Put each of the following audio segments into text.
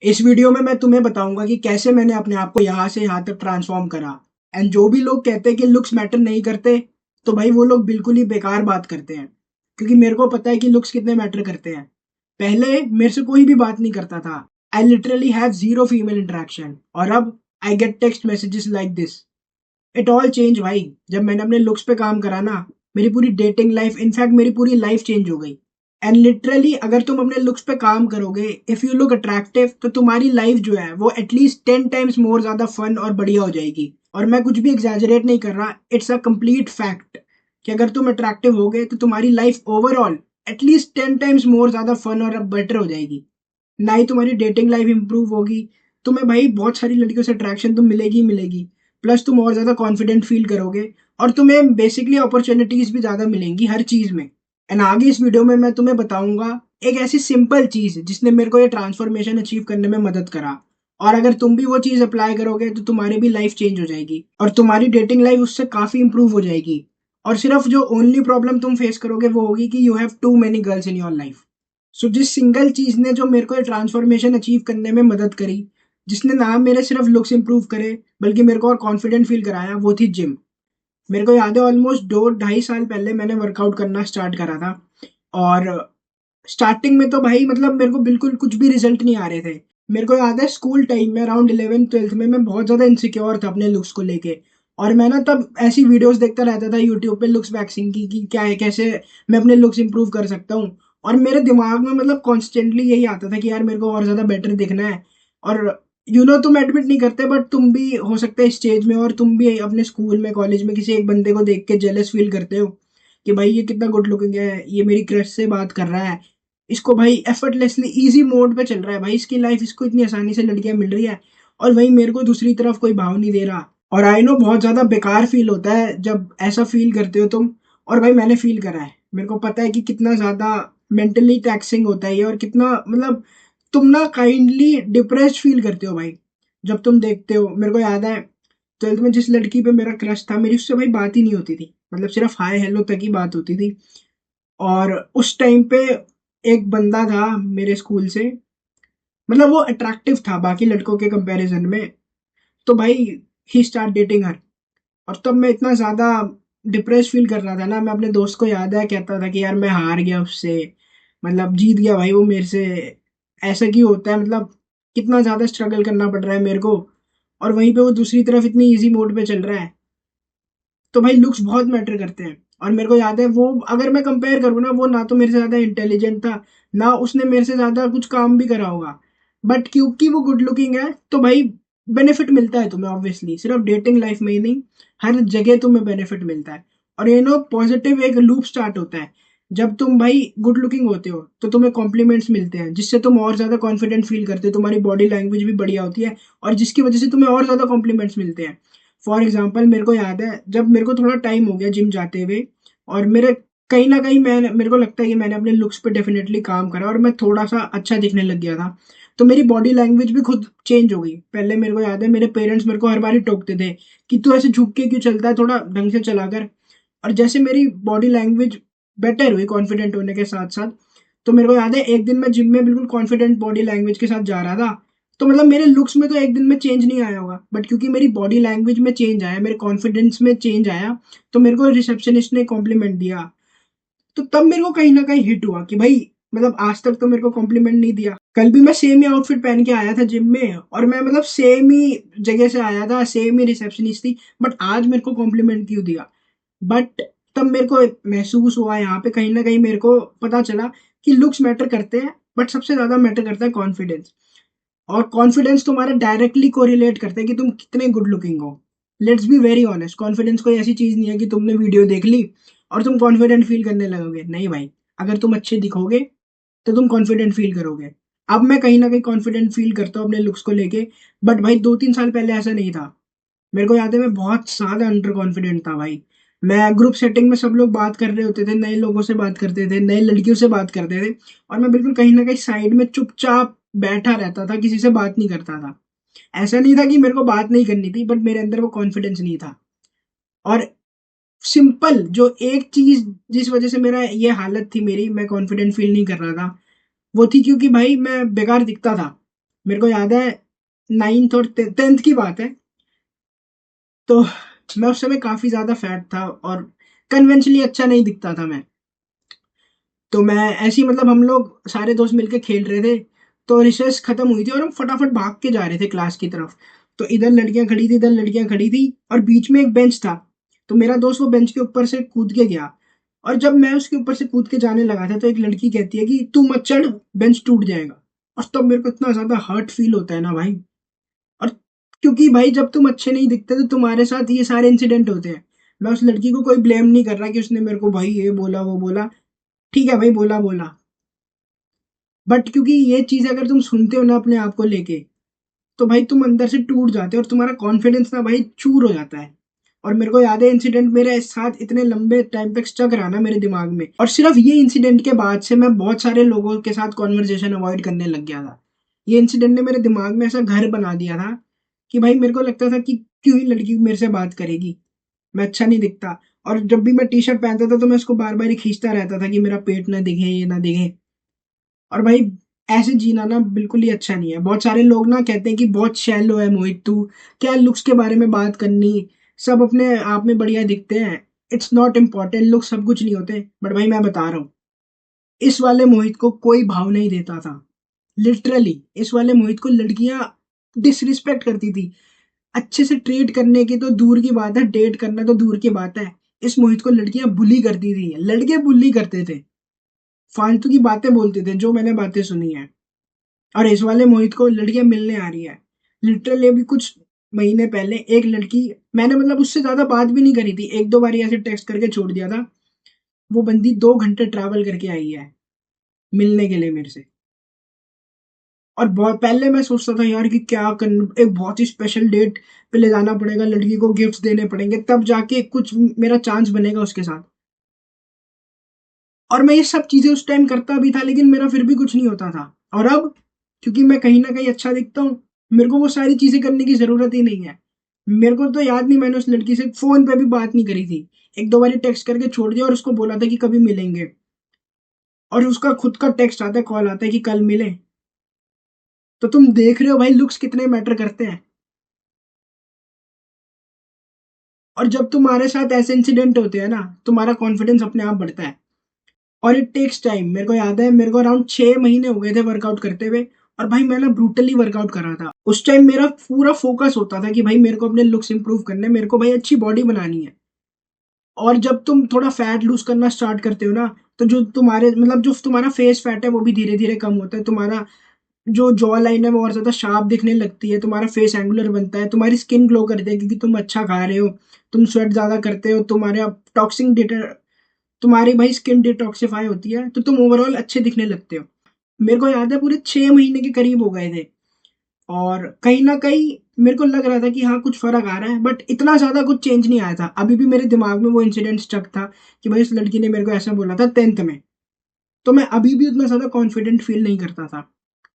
इस वीडियो में मैं तुम्हें बताऊंगा कि कैसे मैंने अपने आप को यहाँ से यहाँ तक ट्रांसफॉर्म करा। एंड जो भी लोग कहते हैं कि लुक्स मैटर नहीं करते, तो भाई वो लोग बिल्कुल ही बेकार बात करते हैं। क्योंकि मेरे को पता है कि लुक्स कितने मैटर करते हैं। पहले मेरे से कोई भी बात नहीं करता था। I literally have zero female interaction, और अब I get text messages like this. It all change भाई। जब मैंने अपने लुक्स पे काम करा ना, मेरी पूरी डेटिंग लाइफ, इनफैक्ट मेरी पूरी लाइफ चेंज हो गई। एंड लिटरली अगर तुम अपने लुक्स पे काम करोगे, इफ यू लुक अट्रैक्टिव, तो तुम्हारी लाइफ जो है वो एटलीस्ट 10 टाइम्स मोर ज्यादा फन और बढ़िया हो जाएगी। और मैं कुछ भी एग्जैजरेट नहीं कर रहा, इट्स अ कंप्लीट फैक्ट कि अगर तुम अट्रैक्टिव हो गए तो तुम्हारी life overall at least 10 times more ज्यादा फन और बेटर हो जाएगी। ना ही तुम्हारी डेटिंग लाइफ इंप्रूव होगी, तुम्हें भाई बहुत सारी लड़कियों से अट्रैक्शन तो मिलेगी ही मिलेगी। प्लस तुम और ज़्यादा कॉन्फिडेंट फील करोगे, और तुम्हें बेसिकली अपॉर्चुनिटीज़ भी ज़्यादा मिलेंगी हर चीज़ में। एंड आगे इस वीडियो में मैं तुम्हें बताऊंगा एक ऐसी सिंपल चीज़ जिसने मेरे को ये ट्रांसफॉर्मेशन अचीव करने में मदद करा। और अगर तुम भी वो चीज़ अप्लाई करोगे तो तुम्हारी भी लाइफ चेंज हो जाएगी, और तुम्हारी डेटिंग लाइफ उससे काफ़ी इंप्रूव हो जाएगी। और सिर्फ जो ओनली प्रॉब्लम तुम फेस करोगे वो होगी कि you have too many girls in your life. So जिस सिंगल चीज़ ने जो मेरे को ये ट्रांसफॉर्मेशन अचीव करने में मदद करी, जिसने ना मेरे सिर्फ लुक्स इंप्रूव करे बल्कि मेरे को और कॉन्फिडेंट फील कराया, वो थी जिम। मेरे को याद है ऑलमोस्ट 2 ढाई साल पहले मैंने वर्कआउट करना स्टार्ट करा था। और स्टार्टिंग में तो भाई मतलब मेरे को बिल्कुल कुछ भी रिजल्ट नहीं आ रहे थे। मेरे को याद है स्कूल टाइम में अराउंड 11th 12th में मैं बहुत ज़्यादा इनसिक्योर था अपने लुक्स को लेके। और मैं ना तब ऐसी वीडियोस देखता रहता था यूट्यूब पे लुक्स वैक्सिंग की, कि क्या है, कैसे मैं अपने लुक्स इंप्रूव कर सकता हूँ। और मेरे दिमाग में मतलब कॉन्स्टेंटली यही आता था कि यार मेरे को और ज़्यादा बेटर दिखना है। और तुम एडमिट नहीं करते, बट तुम भी हो सकता है स्टेज में, और तुम भी अपने स्कूल में कॉलेज में किसी एक बंदे को देख के जेलस फील करते हो कि भाई ये कितना गुड लुकिंग है, ये मेरी क्रश से बात कर रहा है, इसको भाई एफर्टलेसली इजी मोड पे चल रहा है, भाई इसकी लाइफ इसको इतनी आसानी से लड़कियां मिल रही है, और वही मेरे को दूसरी तरफ कोई भाव नहीं दे रहा। और आई नो बहुत ज़्यादा बेकार फील होता है जब ऐसा फील करते हो तुम। और भाई मैंने फील करा है, मेरे को पता है कि कितना ज़्यादा मेंटली टैक्सिंग होता है ये, और कितना मतलब तुम ना काइंडली डिप्रेस्ड फील करते हो भाई जब तुम देखते हो। मेरे को याद है 12th में जिस लड़की पे मेरा क्रश था, मेरी उससे भाई बात ही नहीं होती थी, मतलब सिर्फ हाय हेलो तक ही बात होती थी। और उस टाइम पे एक बंदा था मेरे स्कूल से, मतलब वो अट्रैक्टिव था बाकी लड़कों के कंपैरिजन में। तो भाई ही स्टार्ट डेटिंग हर। और तब मैं इतना ज़्यादा डिप्रेस फील कर रहा था ना, मैं अपने दोस्त को याद है कहता था कि यार मैं हार गया उससे, मतलब जीत गया भाई वो मेरे से। ऐसा क्यों होता है, मतलब कितना ज़्यादा स्ट्रगल करना पड़ रहा है मेरे को, और वहीं पे वो दूसरी तरफ इतनी इजी मोड पे चल रहा है। तो भाई लुक्स बहुत मैटर करते हैं। और मेरे को याद है वो, अगर मैं कंपेयर करूँ ना, वो ना तो मेरे से ज़्यादा इंटेलिजेंट था, ना उसने मेरे से ज़्यादा कुछ काम भी करा होगा। बट क्योंकि वो गुड लुकिंग है तो भाई बेनिफिट मिलता है तुम्हें, ऑब्वियसली सिर्फ डेटिंग लाइफ में ही नहीं, हर जगह तुम्हें बेनिफिट मिलता है। और पॉजिटिव एक लूप स्टार्ट होता है। जब तुम भाई गुड लुकिंग होते हो तो तुम्हें कॉम्प्लीमेंट्स मिलते हैं, जिससे तुम और ज़्यादा कॉन्फिडेंट फील करते हो, तुम्हारी बॉडी लैंग्वेज भी बढ़िया होती है, और जिसकी वजह से तुम्हें और ज़्यादा कॉम्प्लीमेंट्स मिलते हैं। फॉर एग्जाम्पल मेरे को याद है जब मेरे को थोड़ा टाइम हो गया जिम जाते हुए, और मेरे कहीं ना कहीं मैं मेरे को लगता है कि मैंने अपने लुक्स पे डेफिनेटली काम करा और मैं थोड़ा सा अच्छा दिखने लग गया था। तो मेरी बॉडी लैंग्वेज भी खुद चेंज हो गई। पहले मेरे को याद है मेरे पेरेंट्स मेरे को हर बार ही टोकते थे कि तू ऐसे झुक के क्यों चलता है, थोड़ा ढंग से चला कर। और जैसे मेरी बॉडी लैंग्वेज बेटर हुई कॉन्फिडेंट होने के साथ साथ, तो मेरे को याद है एक दिन मैं जिम में बिल्कुल कॉन्फिडेंट बॉडी लैंग्वेज के साथ जा रहा था। तो मतलब मेरे लुक्स में तो एक दिन में चेंज नहीं आया होगा, बट क्योंकि मेरी बॉडी लैंग्वेज में चेंज आया, मेरे कॉन्फिडेंस में चेंज आया, तो मेरे को रिसेप्शनिस्ट ने कॉम्प्लीमेंट दिया। तो तब मेरे को कहीं ना कहीं हिट हुआ कि भाई मतलब आज तक तो मेरे को कॉम्प्लीमेंट नहीं दिया। कल भी मैं सेम ही आउटफिट पहन के आया था जिम में, और मैं मतलब सेम ही जगह से आया था, सेम ही रिसेप्शनिस्ट थी, बट आज मेरे को कॉम्प्लीमेंट क्यों दिया। बट तब मेरे को महसूस हुआ, यहाँ पे कहीं ना कहीं मेरे को पता चला कि लुक्स मैटर करते हैं, बट सबसे ज्यादा मैटर करता है कॉन्फिडेंस। और कॉन्फिडेंस तुम्हारा डायरेक्टली कोरिलेट करता है कि तुम कितने गुड लुकिंग हो। Let's be very honest, confidence कोई ऐसी चीज नहीं है कि तुमने वीडियो देख ली और तुम कॉन्फिडेंट फील करने लगोगे। नहीं भाई, अगर तुम अच्छे दिखोगे तो तुम कॉन्फिडेंट फील करोगे। अब मैं कहीं ना कहीं कॉन्फिडेंट फील करता हूँ अपने लुक्स को लेके, बट भाई 2 3 साल पहले ऐसा नहीं था। मेरे को याद है मैं बहुत ज्यादा अंडर कॉन्फिडेंट था भाई। मैं ग्रुप सेटिंग में सब लोग बात कर रहे होते थे, नए लोगों से बात करते थे, नई लड़कियों से बात करते थे, और मैं बिल्कुल कहीं ना कहीं साइड में चुपचाप बैठा रहता था, किसी से बात नहीं करता था। ऐसा नहीं था कि मेरे को बात नहीं करनी थी, बट मेरे अंदर वो कॉन्फिडेंस नहीं था। और सिंपल जो एक चीज जिस वजह से मेरा ये हालत थी, मेरी मैं कॉन्फिडेंट फील नहीं कर रहा था, वो थी क्योंकि भाई मैं बेकार दिखता था। मेरे को याद है 9th और 10th की बात है। तो मैं उस समय काफ़ी ज़्यादा फैट था और कन्वेंशनली अच्छा नहीं दिखता था मैं। तो मैं ऐसे ही मतलब हम लोग सारे दोस्त मिलके खेल रहे थे, तो रिसेस खत्म हुई थी और हम फटाफट भाग के जा रहे थे क्लास की तरफ। तो इधर लड़कियां खड़ी थी, इधर लड़कियां खड़ी थी और बीच में एक बेंच था। तो मेरा दोस्त वो बेंच के ऊपर से कूद के गया और जब मैं उसके ऊपर से कूद के जाने लगा था तो एक लड़की कहती है कि तू मत चढ़, बेंच टूट जाएगा। और तब मेरे को इतना ज्यादा हर्ट फील होता है ना भाई। और क्योंकि भाई जब तुम अच्छे नहीं दिखते तो तुम्हारे साथ ये सारे इंसिडेंट होते हैं। मैं उस लड़की को कोई ब्लेम नहीं कर रहा कि उसने मेरे को भाई ये बोला वो बोला। ठीक है भाई, बोला बोला, बट क्योंकि ये चीज़ अगर तुम सुनते हो ना अपने आप को लेके, तो भाई तुम अंदर से टूट जाते हो और तुम्हारा कॉन्फिडेंस ना भाई चूर हो जाता है। और मेरे को याद है इंसिडेंट मेरे साथ इतने लंबे टाइम तक स्टक रहा ना मेरे दिमाग में, और सिर्फ ये इंसिडेंट के बाद से मैं बहुत सारे लोगों के साथ कॉन्वर्जेशन अवॉइड करने लग गया था। ये इंसिडेंट ने मेरे दिमाग में ऐसा घर बना दिया था कि भाई मेरे को लगता था कि क्यों ही लड़की मेरे से बात करेगी, मैं अच्छा नहीं दिखता। और जब भी मैं टी शर्ट पहनता था तो मैं उसको बार बार ही खींचता रहता था कि मेरा पेट ना दिखे, ये ना दिखे। और भाई ऐसे जीना ना बिल्कुल ही अच्छा नहीं है। बहुत सारे लोग ना कहते हैं कि बहुत शैलो है मोहित तू, क्या लुक्स के बारे में बात करनी, सब अपने आप में बढ़िया दिखते हैं। इट्स नॉट इम्पॉर्टेंट, लुक सब कुछ नहीं होते। बट भाई मैं बता रहा हूँ, इस वाले मोहित को कोई भाव नहीं देता था। लिटरली इस वाले मोहित को लड़कियां डिसरिस्पेक्ट करती थी। अच्छे से ट्रीट करने की तो दूर की बात है, डेट करना तो दूर की बात है। इस मोहित को लड़कियां बुली करती थी, लड़के बुली करते थे, फालतू की बातें बोलते थे, जो मैंने बातें सुनी है। और इस वाले मोहित को लड़कियां मिलने आ रही है। लिटरली अभी कुछ महीने पहले एक लड़की, मैंने मतलब उससे ज्यादा बात भी नहीं करी थी, एक दो बार ऐसे टेक्स्ट करके छोड़ दिया था। वो बंदी 2 घंटे ट्रैवल करके आई है मिलने के लिए मेरे से। और बहुत पहले मैं सोचता था यार कि क्या कर, एक बहुत ही स्पेशल डेट पे ले जाना पड़ेगा, लड़की को गिफ्ट देने पड़ेंगे, तब जाके कुछ मेरा चांस बनेगा उसके साथ। और मैं ये सब चीजें उस टाइम करता भी था लेकिन मेरा फिर भी कुछ नहीं होता था। और अब क्योंकि मैं कहीं ना कहीं अच्छा दिखता हूँ, मेरे को वो सारी चीजें करने की जरूरत ही नहीं है। मेरे को तो याद नहीं मैंने उस लड़की से फोन पे भी बात नहीं करी थी, एक दो बार टेक्स्ट करके छोड़ दिया और उसको बोला था कि कभी मिलेंगे। और उसका खुद का टेक्स्ट आता है, कॉल आता है कि कल मिले। तो तुम देख रहे हो भाई लुक्स कितने मैटर करते हैं। और जब तुम्हारे साथ ऐसे इंसिडेंट होते हैं ना, तुम्हारा कॉन्फिडेंस अपने आप बढ़ता है। और इट टेक्स टाइम। मेरे को याद है मेरे को अराउंड 6 महीने हो गए थे वर्कआउट करते हुए। और भाई मैं ना ब्रूटली वर्कआउट कर रहा था उस टाइम। मेरा पूरा फोकस होता था कि भाई मेरे को अपने लुक्स इंप्रूव करने, मेरे को भाई अच्छी बॉडी बनानी है। और जब तुम थोड़ा फैट लूज करना स्टार्ट करते हो ना, तो जो तुम्हारे मतलब जो तुम्हारा फेस फैट है वो भी धीरे धीरे कम होता है। तुम्हारा जो जॉ लाइन है वो और ज्यादा शार्प दिखने लगती है, तुम्हारा फेस एंगुलर बनता है, तुम्हारी स्किन ग्लो करती है क्योंकि तुम अच्छा खा रहे हो, तुम स्वेट ज्यादा करते हो, तुम्हारे टॉक्सिक तुम्हारी भाई स्किन डिटॉक्सिफाई होती है, तो तुम ओवरऑल अच्छे दिखने लगते हो। मेरे को याद है पूरे 6 महीने के करीब हो गए थे। और कहीं ना कहीं मेरे को लग रहा था कि हाँ कुछ फर्क आ रहा है, बट इतना ज्यादा कुछ चेंज नहीं आया था। अभी भी मेरे दिमाग में वो इंसिडेंट स्टक था कि भाई उस लड़की ने मेरे को ऐसा बोला था 10th में। तो मैं अभी भी उतना ज्यादा कॉन्फिडेंट फील नहीं करता था।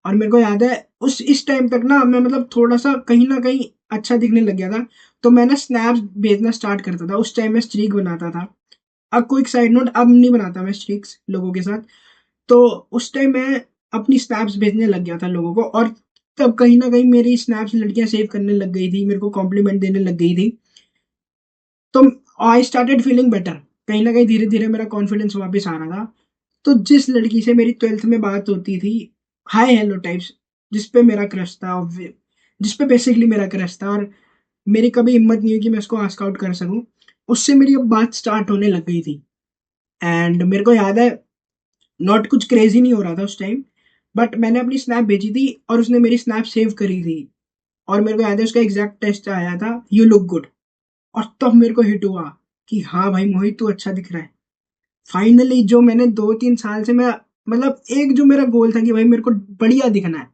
और मेरे को याद है उस इस टाइम तक ना मैं मतलब थोड़ा सा कहीं ना कहीं अच्छा दिखने लग गया था। तो मैं ना स्नैप्स भेजना स्टार्ट करता था, उस टाइम मैं स्ट्रीक बनाता था। अब क्विक साइड नोट, अब नहीं बनाता मैं स्ट्रीक्स लोगों के साथ। तो उस टाइम मैं अपनी स्नैप्स भेजने लग गया था लोगों को, और तब कहीं न कहीं मेरी स्नैप्स लड़कियाँ सेव करने लग गई थी, मेरे को कॉम्प्लीमेंट देने लग गई थी। तो आई स्टार्टेड फीलिंग बेटर। कहीं न कहीं धीरे-धीरे मेरा कॉन्फिडेंस वापस आ रहा था। तो जिस लड़की से मेरी 12th में बात होती थी, हाय हेलो टाइप्स, जिस पे मेरा क्रश था, जिस पे बेसिकली मेरा क्रश था, और मेरी कभी हिम्मत नहीं हुई कि मैं उसको आस्क आउट कर सकूँ, उससे मेरी अब बात स्टार्ट होने लग गई थी। एंड मेरे को याद है नॉट कुछ क्रेजी नहीं हो रहा था उस टाइम, बट मैंने अपनी स्नैप भेजी थी और उसने मेरी स्नैप सेव करी थी। और मेरे को याद है उसका एग्जैक्ट टेस्ट आया था, यू लुक गुड। और तब मेरे को हिट हुआ कि हाँ भाई मोहित तू अच्छा दिख रहा है। फाइनली जो मैंने 2-3 साल से मैं मतलब एक जो मेरा गोल था कि भाई मेरे को बढ़िया दिखना है,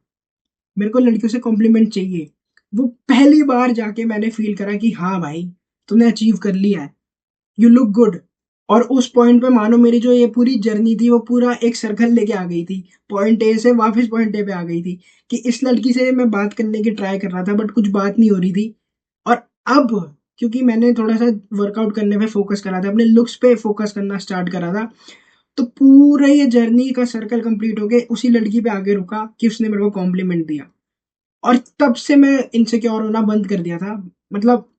मेरे को लड़कियों से कॉम्प्लीमेंट चाहिए, वो पहली बार जाके मैंने फील करा कि हाँ भाई तूने अचीव कर लिया है, यू लुक गुड। और उस पॉइंट पे मानो मेरी जो ये पूरी जर्नी थी वो पूरा एक सर्कल लेके आ गई थी। पॉइंट ए से वापस पॉइंट ए पे आ गई थी कि इस लड़की से मैं बात करने की ट्राई कर रहा था बट कुछ बात नहीं हो रही थी। और अब क्योंकि मैंने थोड़ा सा वर्कआउट करने पे फोकस करा था, अपने लुक्स पे फोकस करना स्टार्ट करा था, तो पूरा ये जर्नी का सर्कल कंप्लीट हो गया, उसी लड़की पे आगे रुका कि उसने मेरे को कॉम्प्लीमेंट दिया। और तब से मैं इनसिक्योर होना बंद कर दिया था। मतलब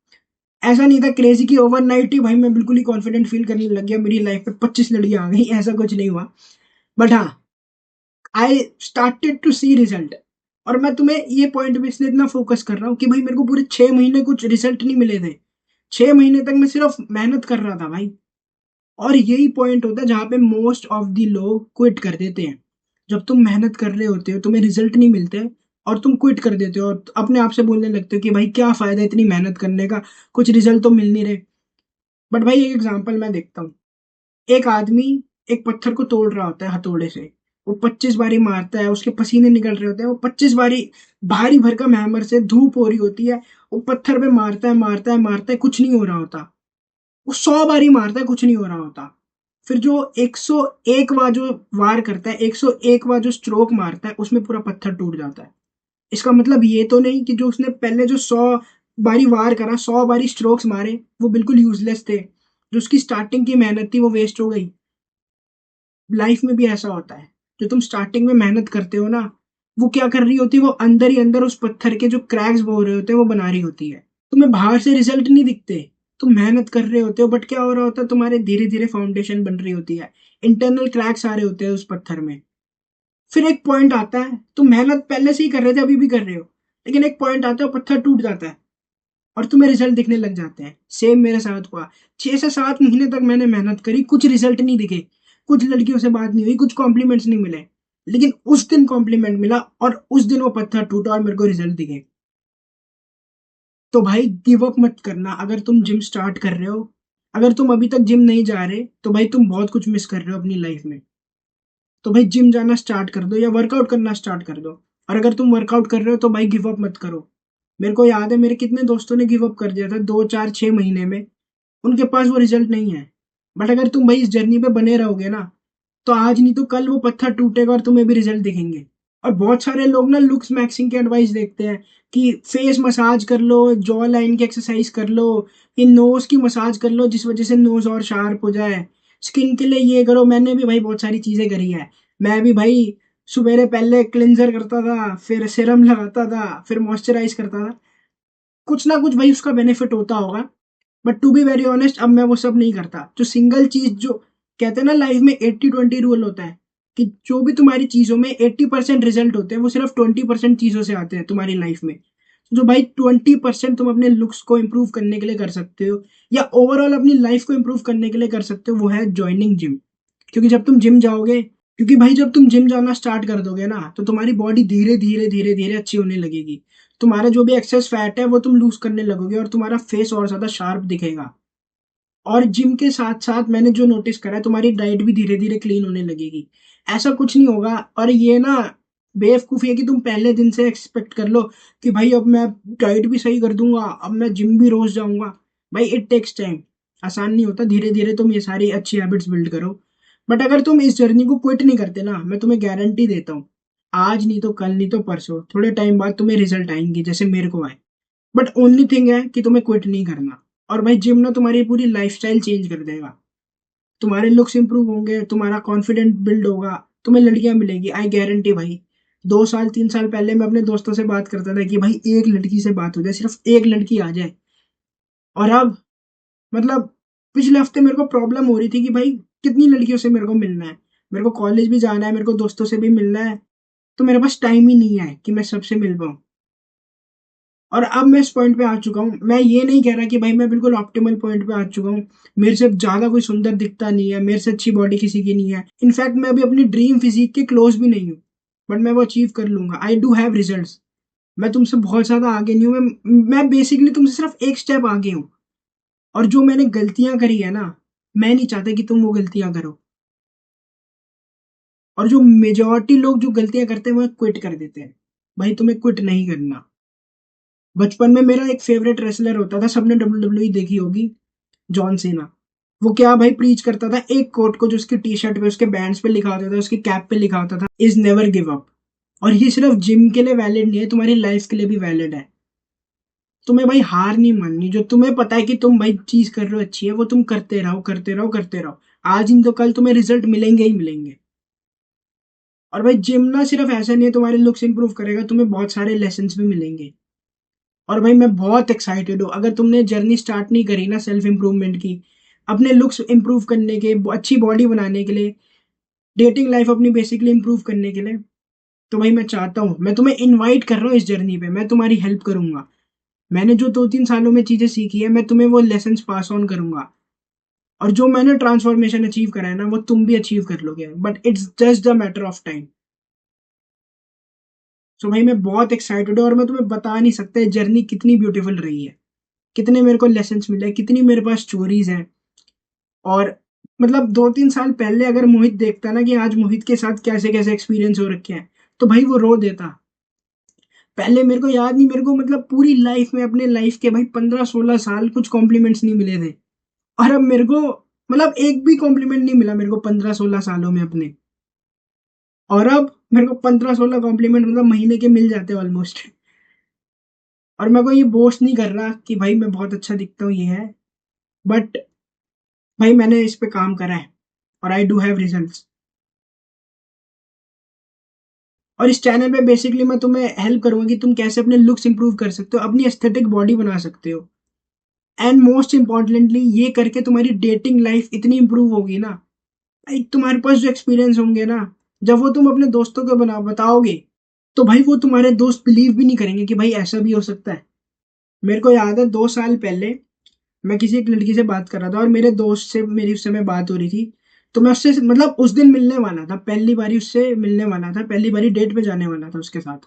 ऐसा नहीं था क्रेज़ी कि ओवरनाइट ही भाई मैं बिल्कुल ही कॉन्फिडेंट फ़ील करने लग गया, मेरी लाइफ़ में 25 लड़कियाँ आ गई, ऐसा कुछ नहीं हुआ। बट हाँ, I started to see result. और मैं तुम्हें ये पॉइंट पे इसलिए इतना फ़ोकस कर रहा हूँ कि भाई मेरे को पूरे 6 महीने कुछ रिज़ल्ट नहीं मिले थे। 6 महीने तक मैं सिर्फ़ मेहनत कर रहा था भाई। और यही पॉइंट होता है जहाँ पे मोस्ट ऑफ द लोग क्विट कर देते हैं। जब तुम मेहनत कर रहे होते हो, तुम्हें रिज़ल्ट नहीं मिलते और तुम क्विट कर देते हो और अपने आप से बोलने लगते हो कि भाई क्या फ़ायदा इतनी मेहनत करने का, कुछ रिज़ल्ट तो मिल नहीं रहे। बट भाई एक एग्ज़ाम्पल मैं देखता हूँ। एक आदमी एक पत्थर को तोड़ रहा होता है हथौड़े से। वो 25 बारी मारता है, उसके पसीने निकल रहे होते हैं। वो 25 बारी भारी भरकम हैमर से धूप हो रही होती है। वो पत्थर पे मारता है, मारता है, मारता है, कुछ नहीं हो रहा होता। वो 100 बारी मारता है, कुछ नहीं हो रहा होता। फिर जो 101 बार जो वार करता है, 101 बार जो स्ट्रोक मारता है, उसमें पूरा पत्थर टूट जाता है। इसका मतलब ये तो नहीं कि जो उसने पहले जो 100 बारी वार करा, 100 बारी स्ट्रोक्स मारे, वो बिल्कुल यूज़लेस थे। जो उसकी स्टार्टिंग की मेहनत थी, वो वेस्ट हो गई। लाइफ में भी ऐसा होता है। जो तुम स्टार्टिंग में मेहनत करते हो ना, वो क्या कर रही होती है, वो अंदर ही अंदर उस पत्थर के जो क्रैक्स हो रहे होते हैं, वो बना रही होती है। तुम्हें बाहर से रिजल्ट नहीं दिखते। तुम मेहनत कर रहे होते हो, बट क्या हो रहा होता है, तुम्हारे धीरे-धीरे फाउंडेशन बन रही होती है। इंटरनल क्रैक्स आ रहे होते हैं उस पत्थर में। फिर एक पॉइंट आता है, तुम मेहनत पहले से ही कर रहे थे, अभी भी कर रहे हो। लेकिन एक पॉइंट आता है, वो पत्थर टूट जाता है और तुम्हें रिजल्ट दिखने लग जाते हैं। सेम मेरे साथ हुआ। 6 से 7 महीने तक मैंने मेहनत करी, कुछ रिजल्ट नहीं दिखे। कुछ लड़कियों से बात नहीं हुई, कुछ कॉम्प्लीमेंट्स नहीं मिले। लेकिन उस दिन कॉम्प्लीमेंट मिला और उस दिन वो पत्थर टूटा और मेरे को रिजल्ट दिखे। तो भाई गिव अप मत करना अगर तुम जिम स्टार्ट कर रहे हो। अगर तुम अभी तक जिम नहीं जा रहे, तो भाई तुम बहुत कुछ मिस कर रहे हो अपनी लाइफ में। तो भाई जिम जाना स्टार्ट कर दो या वर्कआउट करना स्टार्ट कर दो। और अगर तुम वर्कआउट कर रहे हो तो भाई गिव अप मत करो। मेरे को याद है मेरे कितने दोस्तों ने गिव अप कर दिया था 2, 4, 6 महीने में। उनके पास वो रिजल्ट नहीं है। बट अगर तुम भाई इस जर्नी पे बने रहोगे ना, तो आज नहीं तो कल वो पत्थर टूटेगा और तुम्हें भी रिजल्ट दिखेंगे। और बहुत सारे लोग ना लुक्स मैक्सिंग की एडवाइस देखते हैं कि फेस मसाज कर लो, जॉ लाइन की एक्सरसाइज कर लो, ये नोज की मसाज कर लो जिस वजह से नोज और शार्प हो जाए। स्किन के लिए ये करो। मैंने भी भाई बहुत सारी चीजें करी है। मैं भी भाई सवेरे पहले क्लिनजर करता था, फिर सीरम लगाता था, फिर मॉइस्चराइज करता था। कुछ ना कुछ भाई उसका बेनिफिट होता होगा। But to be very honest, अब मैं वो सब नहीं करता। जो सिंगल चीज जो कहते हैं ना लाइफ में 80-20 रूल होता है, कि जो भी तुम्हारी चीजों में 80% रिजल्ट होते हैं, वो सिर्फ 20% चीजों से आते हैं तुम्हारी लाइफ में। जो भाई 20% तुम अपने लुक्स को इम्प्रूव करने के लिए कर सकते हो, या ओवरऑल अपनी लाइफ को इम्प्रूव करने के लिए कर सकते हो, वो है ज्वाइनिंग जिम। क्योंकि जब तुम जिम जाओगे, क्योंकि भाई जब तुम जिम जाना स्टार्ट कर दोगे ना, तो तुम्हारी बॉडी धीरे धीरे धीरे धीरे अच्छी होने लगेगी। तुम्हारा जो भी एक्सेस फैट है वो तुम लूज करने लगोगे और तुम्हारा फेस और ज्यादा शार्प दिखेगा। और जिम के साथ-साथ मैंने जो नोटिस करा है, तुम्हारी डाइट भी धीरे-धीरे क्लीन होने लगेगी। ऐसा कुछ नहीं होगा। और ये ना बेवकूफ़ी है कि तुम पहले दिन से एक्सपेक्ट कर लो कि भाई अब मैं डाइट भी सही कर दूँगा, अब मैं जिम भी रोज़ जाऊँगा। भाई इट टेक्स टाइम। आसान नहीं होता, धीरे-धीरे तुम ये सारी अच्छी हैबिट्स बिल्ड करो। बट अगर तुम इस जर्नी को क्विट नहीं करते ना, मैं तुम्हें गारंटी देता हूँ, आज नहीं तो कल नहीं तो परसों, थोड़े टाइम बाद तुम्हें रिज़ल्ट आएँगे जैसे मेरे को आए। बट ओनली थिंग है कि तुम्हें क्विट नहीं करना। और भाई जिम ना तुम्हारी पूरी लाइफस्टाइल चेंज कर देगा। तुम्हारे लुक्स इंप्रूव होंगे, तुम्हारा कॉन्फिडेंट बिल्ड होगा, तुम्हें लड़कियां मिलेगी, आई गारंटी भाई। 2 साल 3 साल पहले मैं अपने दोस्तों से बात करता था कि भाई एक लड़की से बात हो जाए, सिर्फ एक लड़की आ जाए। और अब मतलब पिछले हफ्ते मेरे को प्रॉब्लम हो रही थी कि भाई कितनी लड़कियों से मेरे को मिलना है। मेरे को कॉलेज भी जाना है, मेरे को दोस्तों से भी मिलना है। तो मेरे पास टाइम ही नहीं है कि मैं सबसे मिल पाऊँ। और अब मैं इस पॉइंट पे आ चुका हूँ। मैं ये नहीं कह रहा कि भाई मैं बिल्कुल ऑप्टिमल पॉइंट पे आ चुका हूँ। मेरे से ज़्यादा कोई सुंदर दिखता नहीं है, मेरे से अच्छी बॉडी किसी की नहीं है। इनफैक्ट मैं अभी अपनी ड्रीम फिज़ीक के क्लोज़ भी नहीं हूँ। बट मैं वो अचीव कर लूँगा। I do have results. मैं तुमसे बहुत ज़्यादा आगे नहीं हूँ। मैं बेसिकली तुमसे सिर्फ एक स्टेप आगे हूँ। और जो मैंने गलतियाँ करी है ना, मैं नहीं चाहता कि तुम वो गलतियाँ करो। और जो मेजॉरिटी लोग जो गलतियाँ करते हैं, वो क्विट कर देते हैं। भाई तुम्हें क्विट नहीं करना। बचपन में मेरा एक फ़ेवरेट रेसलर होता था, सबने डब्ल्यूडब्ल्यूई देखी होगी, जॉन सीना। वो क्या भाई प्रीच करता था एक कोट को, जो उसकी टी-शर्ट पे, उसके बैंड्स पे लिखा होता था, उसकी कैप पे लिखा होता था, इज़ नेवर गिव अप। और ये सिर्फ जिम के लिए वैलिड नहीं है, तुम्हारी लाइफ के लिए भी वैलिड है। तुम्हें भाई हार नहीं माननी। जो तुम्हें पता है कि तुम भाई चीज़ कर रहे हो अच्छी है, वो तुम करते रहो, करते रहो, करते रहो। आज नहीं तो कल तुम्हें रिज़ल्ट मिलेंगे ही मिलेंगे। और भाई जिम ना सिर्फ ऐसा नहीं है तुम्हारे लुक्स इंप्रूव करेगा, तुम्हें बहुत सारे लेसन्स भी मिलेंगे। और भाई मैं बहुत एक्साइटेड हूँ, अगर तुमने जर्नी स्टार्ट नहीं करी ना सेल्फ इम्प्रूवमेंट की, अपने लुक्स इंप्रूव करने के, अच्छी बॉडी बनाने के लिए, डेटिंग लाइफ अपनी बेसिकली इंप्रूव करने के लिए, तो भाई मैं चाहता हूँ, मैं तुम्हें इनवाइट कर रहा हूँ इस जर्नी पे, मैं तुम्हारी हेल्प करूंगा। मैंने जो 2-3 सालों में चीजें सीखी है, मैं तुम्हें वो लेसन्स पास ऑन करूंगा। और जो मैंने ट्रांसफॉर्मेशन अचीव करा है ना, वो तुम भी अचीव कर लोगे, but it's just the matter of time. So भाई मैं बहुत एक्साइटेड हूँ, और मैं तुम्हें बता नहीं सकता जर्नी कितनी ब्यूटीफुल रही है, कितने मेरे को लेसन्स मिले, कितनी मेरे पास स्टोरीज हैं। और मतलब 2-3 साल पहले अगर मोहित देखता ना कि आज मोहित के साथ कैसे कैसे एक्सपीरियंस हो रखे हैं, तो भाई वो रो देता। पहले मेरे को याद नहीं, मेरे को मतलब पूरी लाइफ में, अपने लाइफ के भाई 15-16 साल कुछ कॉम्प्लीमेंट्स नहीं मिले थे। और अब मेरे को मतलब एक भी कॉम्प्लीमेंट नहीं मिला मेरे को 15-16 सालों में अपने। और अब मेरे को 15-16 कॉम्प्लीमेंट मतलब महीने के मिल जाते हैं ऑलमोस्ट। और मैं कोई ये बोस्ट नहीं कर रहा कि भाई मैं बहुत अच्छा दिखता हूँ, ये है, बट भाई मैंने इस पे काम करा है, और आई डू हैव रिजल्ट्स। और इस चैनल पे बेसिकली मैं तुम्हें हेल्प करूंगा कि तुम कैसे अपने लुक्स इंप्रूव कर सकते हो, अपनी एस्थेटिक बॉडी बना सकते हो। एंड मोस्ट इम्पॉर्टेंटली ये करके तुम्हारी डेटिंग लाइफ इतनी इंप्रूव होगी ना, भाई तुम्हारे पास जो एक्सपीरियंस होंगे ना, जब वो तुम अपने दोस्तों को बताओगे, तो भाई वो तुम्हारे दोस्त बिलीव भी नहीं करेंगे कि भाई ऐसा भी हो सकता है। मेरे को याद है 2 साल पहले मैं किसी एक लड़की से बात कर रहा था, और मेरे दोस्त से मेरी उस समय बात हो रही थी। तो मैं उससे मतलब उस दिन मिलने वाला था, पहली बारी उससे मिलने वाला था, पहली बारी डेट पे जाने वाला था उसके साथ।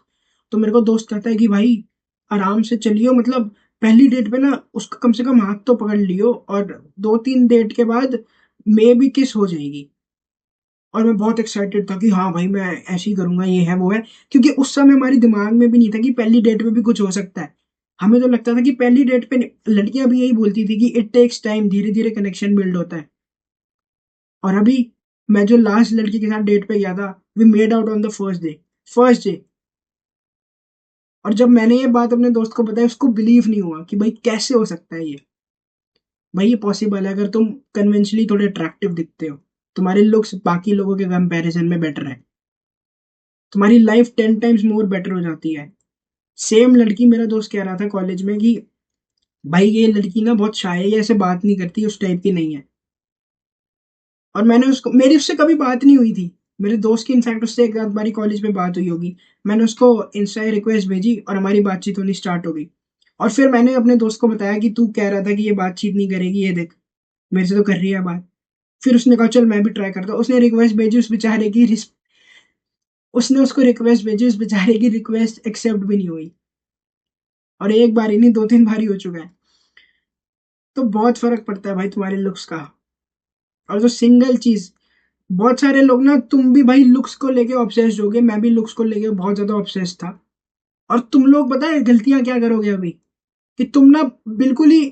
तो मेरे को दोस्त कहता है कि भाई आराम से चलियो, मतलब पहली डेट पे ना उसका कम से कम हाथ तो पकड़ लियो, और 2-3 डेट के बाद मे भी किस हो जाएगी। और मैं बहुत एक्साइटेड था कि हाँ भाई मैं ऐसे ही करूंगा, ये है वो है। क्योंकि उस समय हमारे दिमाग में भी नहीं था कि पहली डेट पे भी कुछ हो सकता है। हमें तो लगता था कि पहली डेट पे लड़कियां भी यही बोलती थी कि इट टेक्स टाइम, धीरे धीरे कनेक्शन बिल्ड होता है। और अभी मैं जो लास्ट लड़की के साथ डेट पे गया था, we made out on the first day. और जब मैंने ये बात अपने दोस्त को बताई, उसको बिलीव नहीं हुआ कि भाई कैसे हो सकता है ये। भाई ये पॉसिबल है अगर तुम कन्वेंशनली थोड़े अट्रैक्टिव दिखते हो, तुम्हारे लुक्स बाकी लोगों के कंपैरिजन में बेटर है, तुम्हारी लाइफ 10 टाइम्स मोर बेटर हो जाती है। सेम लड़की, मेरा दोस्त कह रहा था कॉलेज में कि भाई ये लड़की ना बहुत शाय है, ये ऐसे बात नहीं करती, उस टाइप की नहीं है। और मैंने उसको, मेरी उससे कभी बात नहीं हुई थी, मेरे दोस्त की इनफैक्ट उससे एक आध बारी कॉलेज में बात हुई होगी। मैंने उसको इंस्टा रिक्वेस्ट भेजी और हमारी बातचीत होनी स्टार्ट हो गई। और फिर मैंने अपने दोस्त को बताया कि तू कह रहा था कि ये बातचीत नहीं करेगी, ये देख मेरे से तो कर रही है बात। फिर उसने कहा चल मैं भी ट्राई करता हूँ, उसने रिक्वेस्ट भेजी, उस बेचारे की उसने उसको रिक्वेस्ट भेजी, उस बेचारे की रिक्वेस्ट एक्सेप्ट भी नहीं हुई। और एक बार ही नहीं, 2-3 बार हो चुका है। तो बहुत फर्क पड़ता है भाई तुम्हारे लुक्स का। और जो सिंगल चीज, बहुत सारे लोग ना, तुम भी भाई लुक्स को लेके ऑब्सेस्ड हो गए, मैं भी लुक्स को लेके बहुत ज्यादा ऑब्सेस्ड था। और तुम लोग पता है गलतियां क्या करोगे अभी, कि तुम ना बिल्कुल ही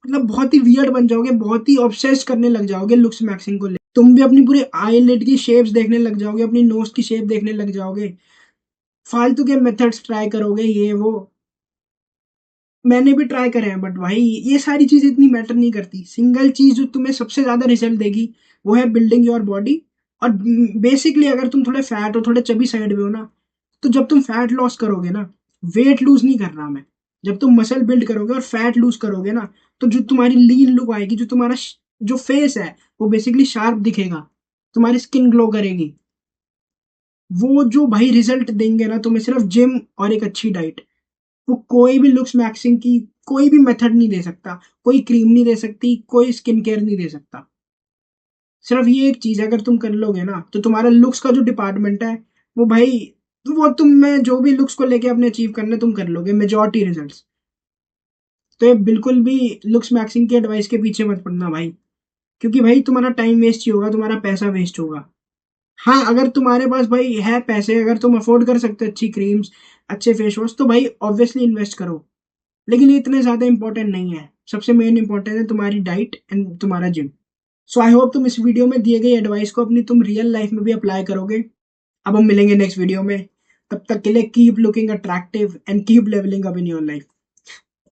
मतलब बहुत ही वियर्ड बन जाओगे, बहुत ही ऑब्सेस्ड करने लग जाओगे लुक्स मैक्सिंग को लेकर। तुम भी अपनी पूरी आईलिड की शेप्स देखने लग जाओगे, अपनी नोज की शेप देखने लग जाओगे, फालतू के मेथड्स ट्राई करोगे, ये वो। मैंने भी ट्राई करे हैं, बट भाई ये सारी चीजें इतनी मैटर नहीं करती। सिंगल चीज जो तुम्हें सबसे ज्यादा रिजल्ट देगी, वो है बिल्डिंग योर बॉडी। और बेसिकली अगर तुम थोड़े फैट हो, थोड़े चबी साइड में हो ना, तो जब तुम फैट लॉस करोगे ना, वेट लूज नहीं कर रहा मैं, जब तुम मसल बिल्ड करोगे और फैट लूज करोगे ना, तो जो तुम्हारी लीन लुक आएगी, जो तुम्हारा जो फेस है, वो बेसिकली शार्प दिखेगा, तुम्हारी स्किन ग्लो करेगी। वो जो भाई रिजल्ट देंगे ना तुम्हें, सिर्फ जिम और एक अच्छी डाइट, वो कोई भी लुक्स मैक्सिंग की कोई भी मेथड नहीं दे सकता, कोई क्रीम नहीं दे सकती, कोई स्किन केयर नहीं दे सकता। सिर्फ ये एक चीज है, अगर तुम कर लोगे ना, तो तुम्हारा लुक्स का जो डिपार्टमेंट है, वो भाई, वो तुम में जो भी लुक्स को लेके अपने अचीव करना तुम कर लोगे मेजॉरिटी रिजल्ट्स। तो ये बिल्कुल भी लुक्स मैक्सिंग की एडवाइस के पीछे मत पड़ना भाई, क्योंकि भाई तुम्हारा टाइम वेस्ट ही होगा, तुम्हारा पैसा वेस्ट होगा। हाँ अगर तुम्हारे पास भाई है पैसे, अगर तुम अफोर्ड कर सकते हो अच्छी क्रीम्स, अच्छे फेस वॉश, तो भाई ऑब्वियसली इन्वेस्ट करो। लेकिन ये इतने ज्यादा इंपॉर्टेंट नहीं है, सबसे मेन इंपॉर्टेंट है तुम्हारी डाइट एंड तुम्हारा जिम। सो आई होप तुम इस वीडियो में दिए गई एडवाइस को अपनी तुम रियल लाइफ में भी अप्लाई करोगे। अब हम मिलेंगे नेक्स्ट वीडियो में, तब तक के लिए keep looking attractive and keep levelling up in your life.